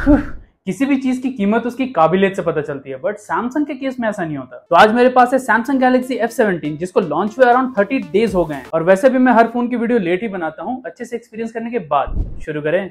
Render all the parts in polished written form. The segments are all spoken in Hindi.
किसी भी चीज की कीमत उसकी काबिलियत से पता चलती है, बट सैमसंग के केस में ऐसा नहीं होता। तो आज मेरे पास है सैमसंग गैलेक्सी F17 जिसको लॉन्च हुए अराउंड 30 डेज हो गए हैं। और वैसे भी मैं हर फोन की वीडियो लेट ही बनाता हूँ, अच्छे से एक्सपीरियंस करने के बाद। शुरू करें।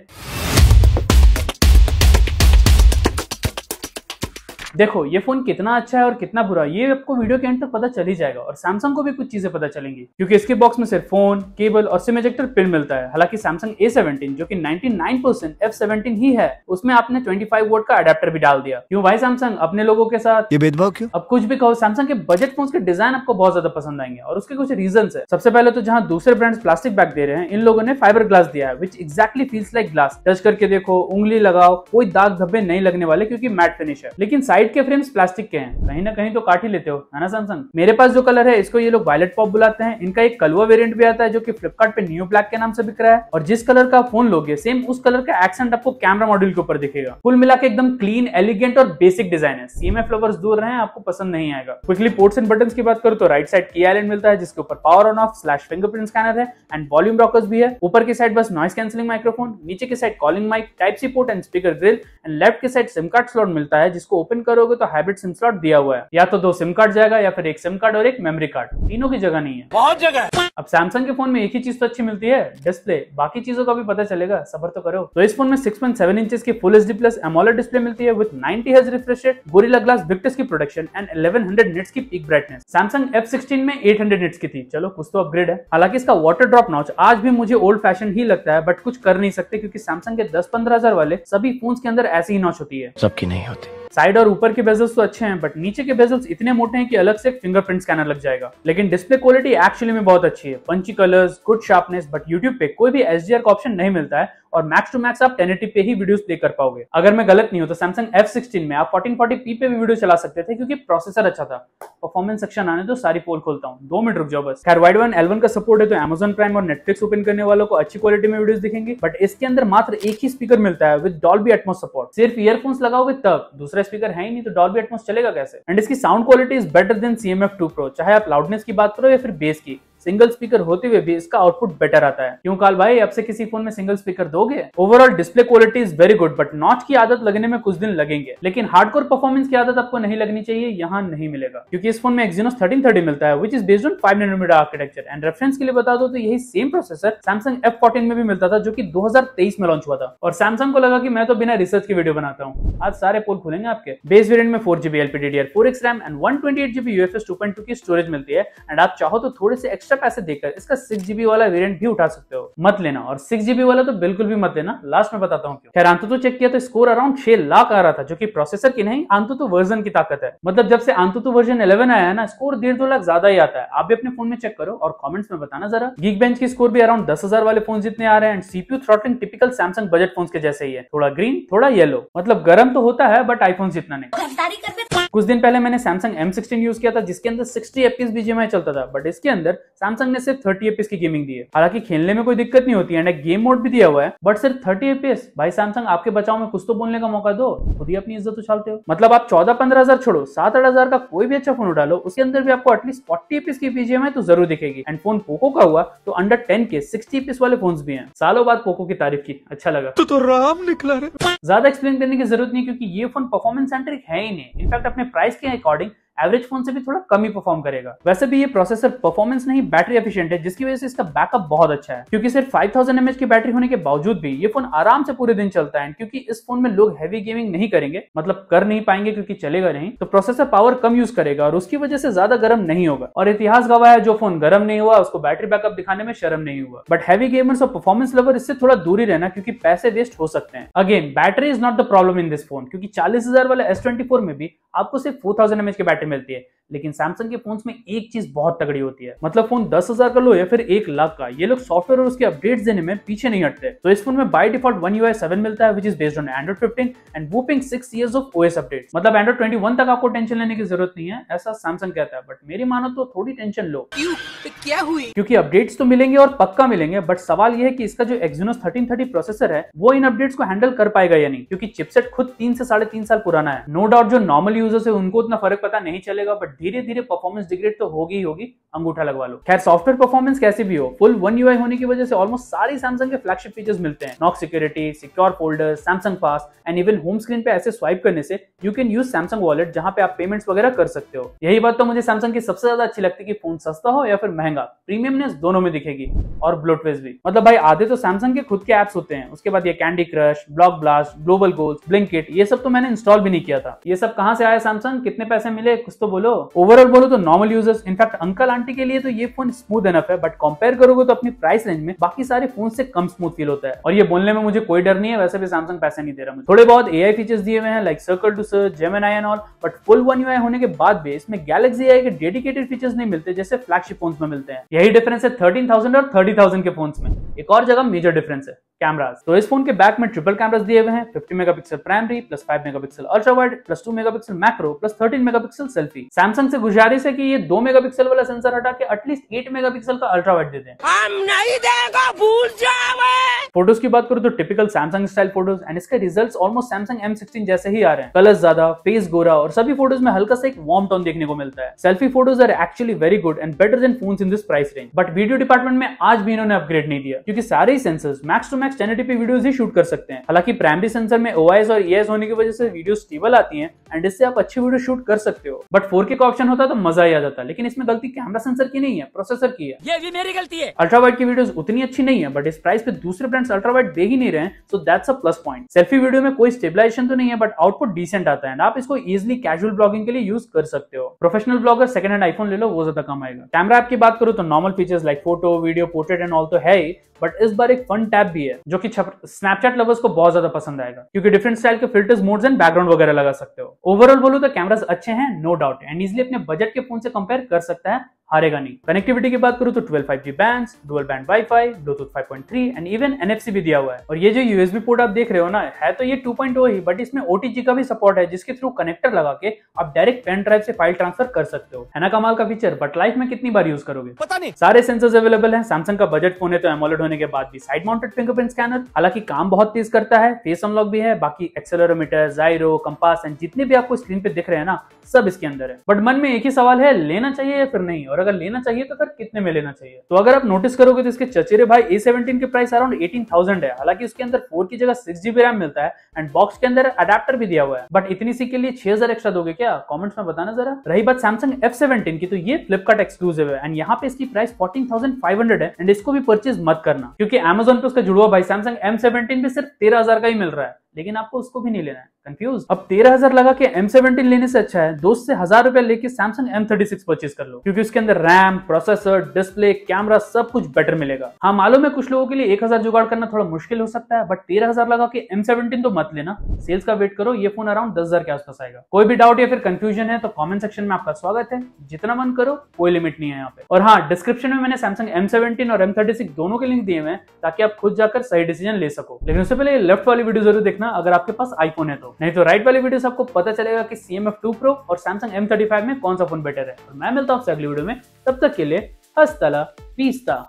देखो ये फोन कितना अच्छा है और कितना बुरा ये आपको वीडियो के एंड तक पता चल ही जाएगा। और सैमसंग को भी कुछ चीजें पता चलेंगी क्योंकि इसके बॉक्स में सिर्फ फोन, केबल और सिम इजेक्टर पिन मिलता है। हालांकि सैमसंग A17 जो कि 99% F17 ही है, उसमें आपने 25 वोल्ट का अडेप्टर भी डाल दिया। क्यों भाई सैमसंग अपने लोगों के साथ ये भेदभाव क्यों? अब कुछ भी कहो, सैमसंग के बजट फोन के डिजाइन आपको बहुत ज्यादा पसंद आएंगे और उसके कुछ रीजन है। सबसे पहले तो जहां दूसरे ब्रांड्स प्लास्टिक बैग दे रहे हैं, इन लोगों ने फाइबर ग्लास दिया है which exactly feels like glass. Touch करके देखो, उंगली लगाओ, कोई दाग धब्बे नहीं लगने वाले क्योंकि मैट फिनिश है। लेकिन साइड के फ्रेम्स प्लास्टिक के हैं, कहीं ना कहीं तो काट ही लेते हो, है ना सैमसंग। मेरे पास जो कलर है इसको ये लोग वायलेट पॉप बुलाते हैं। इनका एक कलवा वेरिएंट भी आता है जो कि फ्लिपकार्ट पे न्यू ब्लैक के नाम से बिक रहा है। और जिस कलर का फोन लोगे सेम उस कलर का एक्सेंट आपको कैमरा मॉड्यूल के ऊपर दिखेगा। कुल मिला के एकदम क्लीन, एलिगेंट और बेसिक डिजाइन है। CMF लवर्स दूर रहे, आपको पसंद नहीं आएगा। क्विकली पोर्ट्स एंड बटन्स की बात करूं तो राइट साइड की आइलैंड मिलता है जिसके ऊपर power on off / fingerprint scanner है एंड वॉल्यूम रॉकर्स भी है। ऊपर की साइड बस नॉइस कैंसिलिंग माइक्रोफोन, नीचे की side calling mic, type C port and speaker grill and left की साइड सिम कार्ड स्लॉट मिलता है जिसको ओपन करोगे तो हाइब्रिड सिम स्लॉट दिया हुआ है। या तो 2 सिम कार्ड जाएगा या फिर एक सिम कार्ड और एक मेमोरी कार्ड, तीनों की जगह नहीं है, बहुत जगह है। अब सैमसंग के फोन में एक ही चीज तो अच्छी मिलती है, डिस्प्ले। बाकी चीजों का भी पता चलेगा, सब्र तो करो। तो इस फोन में 6.7 इंचेस की फुल HD+ AMOLED डिस्प्ले मिलती है with 90 Hz refresh rate, gorilla glass Victus की प्रोडक्शन एंड 1100 निट्स की पीक ब्राइटनेस। सैमसंग F16 में 800 निट्स की थी, चलो कुछ तो अपग्रेड है। हालांकि इसका वाटर ड्रॉप नॉच आज भी मुझे ओल्ड फैशन ही लगता है, बट कुछ कर नहीं सकते क्योंकि सैमसंग के 10-15 हजार वाले सभी फोन्स के अंदर ऐसी ही नॉच होती है, सबकी नहीं होती। साइड और ऊपर के बेजल्स तो अच्छे हैं, बट नीचे के बेजल्स इतने मोटे हैं कि अलग से फिंगरप्रिंट स्कैनर लग जाएगा। लेकिन डिस्प्ले क्वालिटी एक्चुअली में बहुत अच्छी है, punchy colours, good sharpness. But YouTube पे कोई भी HDR का ऑप्शन नहीं मिलता है और मैक्स टू मैक्स आप 1080p पे ही वीडियोस प्ले कर पाओगे। अगर मैं गलत नहीं हूं तो सैमसंग F16 में आप 1440p पे भी वीडियो चला सकते थे क्योंकि प्रोसेसर अच्छा था। परफॉर्मेंस सेक्शन आने तो सारी पोल खोलता हूं, 2 मिनट रुक जाओ बस। खैर वाइड वन L1 का सपोर्ट है तो Amazon प्राइम और Netflix ओपन करने वालों को अच्छी क्वालिटी में वीडियोस दिखेंगे। बट इसके अंदर मात्र एक ही स्पीकर मिलता है विद डॉल्बी एटमॉस सपोर्ट। सिर्फ ईयरफोन्स लगाओगे तब, दूसरा स्पीकर है ही नहीं तो डॉल्बी एटमॉस चलेगा कैसे। एंड इसकी sound quality is better than CMF2 Pro, चाहे आप लाउडनेस की बात करो या फिर बेस की। सिंगल स्पीकर होते हुए भी इसका आउटपुट बेटर आता है। क्यों काल भाई, अब से किसी फोन में सिंगल स्पीकर दोगे? Overall display quality is very good, but notch की आदत लगने में कुछ दिन लगेंगे। लेकिन हार्डकोर परफॉर्मेंस की आदत आपको नहीं लगनी चाहिए, यहाँ नहीं मिलेगा क्योंकि इस फोन में Exynos 1330 मिलता है which is based on 5 nm architecture. And reference के लिए बता दो तो यही सेम प्रोसेसर सैमसंग F14 में भी मिलता था जो कि 2023 में लॉन्च हुआ था। और सैमसंग को लगा कि मैं तो बिना रिसर्च की वीडियो बनाता हूँ। आज सारे पोल खुलेंगे आपके। बेस वेरिएंट में 4GB LPDDR4X RAM and 128GB UFS 2.2 की स्टोरेज मिलती है। एंड आप चाहो तो थोड़े से एक्स्ट्रा पैसे देकर इसका 6GB वाला वेरिएंट भी उठा सकते हो। मत लेना, और 6GB वाला तो बिल्कुल भी मत लेना, लास्ट में बताता हूँ क्यों। खैर AnTuTu चेक किया तो स्कोर अराउंड 6 लाख आ रहा था, जो कि प्रोसेसर की नहीं AnTuTu वर्जन की ताकत है। मतलब जब से AnTuTu वर्जन 11 आया है ना, स्कोर 1.5-2 लाख ज्यादा ही आता है। आप भी अपने फोन में चेक करो और कमेंट्स में बताना जरा। Geekbench की स्कोर भी अराउंड 10,000 वाले फोन जितने आ रहे हैं। CPU throttling typical Samsung budget phone के जैसे ही है, थोड़ा ग्रीन थोड़ा येलो। मतलब गर्म तो होता है बट आईफोन जितना नहीं। कुछ दिन पहले मैंने सैमसंग M16 यूज किया था जिसके अंदर 60 FPS BGMI चलता था, बट इसके अंदर सैमसंग ने सिर्फ 30 FPS की गेमिंग दी है। हालांकि खेलने में कोई दिक्कत नहीं होती है, गेम मोड भी दिया हुआ है, बट सिर्फ 30 FPS। भाई सैमसंग आपके बचाव में कुछ तो बोलने का मौका दो, खुद ही अपनी इज्जत उछालते हो। मतलब आप 14-15 हजार छोड़ो, 7-8 हजार का कोई भी अच्छा फोन उठा लो, उसके अंदर भी आपको एटलीस्ट 40 FPS की BGMI तो जरूर दिखेगी। एंड फोन पोको का हुआ तो अंडर 10K 60 FPS वाले फोन भी हैं। सालों बाद पोको की तारीफ की, अच्छा लगा। तो राम निकला रे। ज्यादा एक्सप्लेन करने की जरूरत नहीं क्योंकि ये फोन परफॉर्मेंस सेंट्रिक है ही नहीं। इनफैक्ट अपने प्राइस के अकॉर्डिंग एवरेज फोन से भी थोड़ा कम ही परफॉर्म करेगा। वैसे भी ये प्रोसेसर परफॉर्मेंस नहीं बैटरी एफिशिएंट है, जिसकी वजह से इसका बैकअप बहुत अच्छा है। क्योंकि सिर्फ 5000 mAh की बैटरी होने के बावजूद भी ये फोन आराम से पूरे दिन चलता है। क्योंकि इस फोन में लोग हैवी गेमिंग नहीं करेंगे, मतलब कर नहीं पाएंगे क्योंकि चलेगा नहीं, तो प्रोसेसर पावर कम यूज करेगा और उसकी वजह से ज्यादा गर्म नहीं होगा। और इतिहास गवाह है, जो फोन गर्म नहीं हुआ उसको बैटरी बैकअप दिखाने में शर्म नहीं हुआ। बट हैवी गेमर्स और परफॉर्मेंस लवर इससे थोड़ा दूरी रहना क्योंकि पैसे वेस्ट हो सकते हैं। Again battery is not the problem in this phone, क्योंकि 40,000 वाले S24 में भी आपको सिर्फ 4000 mAh की बैटरी मिलती है। लेकिन सैमसंग के फोन्स में एक चीज बहुत तगड़ी होती है, मतलब फोन 10,000 का लो या फिर 1 लाख का, ये लोग सॉफ्टवेयर और उसके अपडेट्स देने में पीछे नहीं हटते। तो इस फोन में बाय डिफॉल्ट One UI 7 मिलता है which is based on Android 15 and whooping 6 years of OS updates. मतलब Android 21 तक आपको टेंशन लेने की जरूरत नहीं है, ऐसा सैमसंग कहता है। बट मेरी मानो तो थोड़ी टेंशन लो। क्यों? क्या हुई? क्योंकि अपडेट्स तो मिलेंगे और पक्का मिलेंगे, बट सवाल यह है कि इसका जो Exynos 1330 प्रोसेसर है वो इन अपडेट्स को हैंडल कर पाएगा या नहीं, क्योंकि चिपसेट खुद 3 से 3.5 साल पुराना है। नो डाउट जो नॉर्मल यूजर्स है उनको उतना फर्क पता नहीं चलेगा, बट धीरे धीरे परफॉर्मेंस डिग्रेड तो होगी ही होगी, अंगूठा लगवा लो। खैर सॉफ्टवेयर परफॉर्मेंस कैसी भी हो, फुल वन यूआई होने की वजह से ऑलमोस्ट सारी सैमसंग के फ्लैगशिप फीचर्स मिलते हैं। Knock security, secure folders, Samsung pass and even home screen पे ऐसे स्वाइप करने से you can use Samsung wallet जहां पे आप पेमेंट्स वगैरह कर सकते हो। यही बात तो मुझे सैमसंग की सबसे ज्यादा अच्छी लगती है कि फोन सस्ता हो या फिर महंगा, प्रीमियमनेस दोनों में दिखेगी और ब्लोटवेयर भी। मतलब भाई आधे तो सैमसंग के खुद के एप्स होते हैं, उसके बाद ये candy crush, block blast, global goals, Blinkit, ये सब तो मैंने इंस्टॉल भी नहीं किया था। ये सब कहां से आया सैमसंग, कितने पैसे मिले, कुछ तो बोलो। ओवरऑल बोलो तो normal users, in fact uncle aunty के लिए तो ये फोन स्मूथ एनफ है, बट कंपेयर करोगे तो अपनी प्राइस रेंज में बाकी सारे फोन से कम स्मूथ फील होता है। और ये बोलने में मुझे कोई डर नहीं है, वैसे भी सैमसंग पैसे नहीं दे रहा मुझे। थोड़े बहुत एआई फीचर्स दिए हुए हैं like circle to search, Gemini and all, but full One UI होने के बाद भी इसमें गैलेक्सी एआई के डेडिकेटेड फीचर्स नहीं मिलते जैसे फ्लैगशिप फोन्स में मिलते हैं। यही डिफरेंस है 13,000 और 30,000 के फोन्स में। एक और जगह मेजर डिफरेंस है कैमरास। तो इस फोन के बैक में ट्रिपल कैमरास दिए हुए हैं, 50 megapixel primary plus 5 megapixel ultra wide plus 2 megapixel macro plus 13 megapixel selfie. Samsung से गुजारिश है कि ये 2 मेगापिक्सल वाला सेंसर हटा के एटलीस्ट 8 मेगापिक्सल का अल्ट्रा वाइड दे दें। हम नहीं देगा, भूल जाओ। फोटोज की बात करूं तो typical Samsung style photos and इसके रिजल्ट्स ऑलमोस्ट सैमसंग M16 जैसे ही आ रहे हैं। कलर्स ज्यादा, फेस गोरा और सभी फोटोज में हल्का सा एक वार्म टोन देखने को मिलता है। Selfie photos are actually very good and better than phones in this price range. But video department में आज भी इन्होंने अपग्रेड नहीं दिया, क्योंकि सारे ही sensors max to max 1080p videos ही शूट कर सकते हैं। हालांकि प्राइमरी सेंसर में OIS और EIS होने की वजह से वीडियो स्टेबल आती है एंड इससे आप अच्छी वीडियो शूट कर सकते हो। बट 4K का ऑप्शन होता तो मजा ही आ जाता, लेकिन इसमें गलती कैमरा सेंसर की नहीं है, प्रोसेसर की है। ये भी मेरी गलती है। अल्ट्रा वाइड की वीडियोस उतनी अच्छी नहीं है, बट इस प्राइस पे दूसरे ब्रांड्स अल्ट्रा वाइड दे ही नहीं रहे हैं, so that's a plus point. Selfie video में कोई स्टेबलाइजेशन तो नहीं है, बट आउटपुट डिसेंट आता है एंड आप इसको इजीली कैजुअल ब्लॉगिंग के लिए यूज कर सकते हो। Professional blogger second hand iPhone ले लो, वो ज्यादा कम आएगा। कैमरा ऐप की बात करूं तो normal features like photo, video, portrait and all तो है ही, बट इस बार एक फन टैब भी है जो कि स्नैपचैट लवर्स को बहुत ज्यादा पसंद आएगा, क्योंकि डिफरेंट स्टाइल के फिल्टर्स, मोड्स एंड बैकग्राउंड वगैरह लगा सकते हो। ओवरऑल बोलो तो कैमरास अच्छे हैं, नो डाउट, एंड इजीली अपने बजट के फोन से कंपेयर कर सकता है, हारेगा नहीं। कनेक्टिविटी की बात करूं तो 12 5G bands, dual band wifi, Bluetooth 5.3 and even NFC भी दिया हुआ है। और ये जो USB पोर्ट आप देख रहे हो ना, है तो ये 2.0 ही, बट इसमें OTG का भी सपोर्ट है, जिसके थ्रू कनेक्टर लगा के आप डायरेक्ट पेन ड्राइव से फाइल ट्रांसफर कर सकते हो। है ना कमाल का फीचर, बट लाइफ में कितनी बार यूज करोगे पता नहीं। सारे सेंसर्स अवेलेबल हैं। सैमसंग का बजट फोन है तो एमोलेड होने के बाद भी साइड माउंटेड फिंगरप्रिंट स्कैनर, हालांकि काम बहुत तेज करता है, फेस अनलॉक भी है, बाकी एक्सेलेरोमीटर, जाइरो, कंपास एंड जितने भी आपको स्क्रीन पे दिख रहे हैं ना, सब इसके अंदर है। बट मन में एक ही सवाल है, लेना चाहिए या फिर नहीं, और अगर लेना चाहिए तो फिर कितने में लेना चाहिए। तो अगर आप नोटिस करोगे तो इसके चचेरे भाई A17 के प्राइस अराउंड 18,000 है। हालांकि उसके अंदर 4 की जगह 6GB रैम मिलता है एंड बॉक्स के अंदर अडेप्टर भी दिया हुआ है, बट इतनी सी के लिए 6,000 एक्स्ट्रा दोगे क्या? कमेंट्स में बताना जरा। रही बात सैमसंग F17 की, तो ये फ्लिपकार्ट एक्सक्लूसिव है एंड यहाँ पे इसकी प्राइस 14,500 है एंड इसको भी परचेज मत करना, क्योंकि Amazon पे उसका जुड़वा भाई सैमसंग M17 भी सिर्फ 13,000 का ही मिल रहा है, लेकिन आपको उसको भी नहीं लेना है। कंफ्यूज? अब 13,000 लगा के M17 लेने से अच्छा है दोस्त से 1,000 रुपए लेके सैमसंग M36 परचेज कर लो, क्योंकि उसके अंदर रैम, प्रोसेसर, डिस्प्ले, कैमरा सब कुछ बेटर मिलेगा। हाँ मालूम है कुछ लोगों के लिए 1,000 जुगाड़ करना थोड़ा मुश्किल हो सकता है, बट 13,000 लगा के M17 तो मत लेना, सेल्स का वेट करो, ये फोन अराउंड 10,000 के आसपास आएगा। कोई भी डाउट या फिर कंफ्यूजन है तो कमेंट सेक्शन में आपका स्वागत है, जितना मन करो, कोई लिमिट नहीं है यहाँ पे। और हाँ, डिस्क्रिप्शन में मैंने सैमसंग M17 और M36 दोनों के लिंक दिए हुए हैं ताकि आप खुद जाकर सही डिसीजन ले सको। लेकिन उससे पहले लेफ्ट वाली वीडियो जरूर देखना अगर आपके पास आईफोन है तो, नहीं तो राइट वाली वीडियो से आपको पता चलेगा कि CMF2 Pro और Samsung M35 में कौन सा फोन बेटर है। और मैं मिलता हूं आपसे अगली वीडियो में, तब तक के लिए हस्ता ला पीस्ता।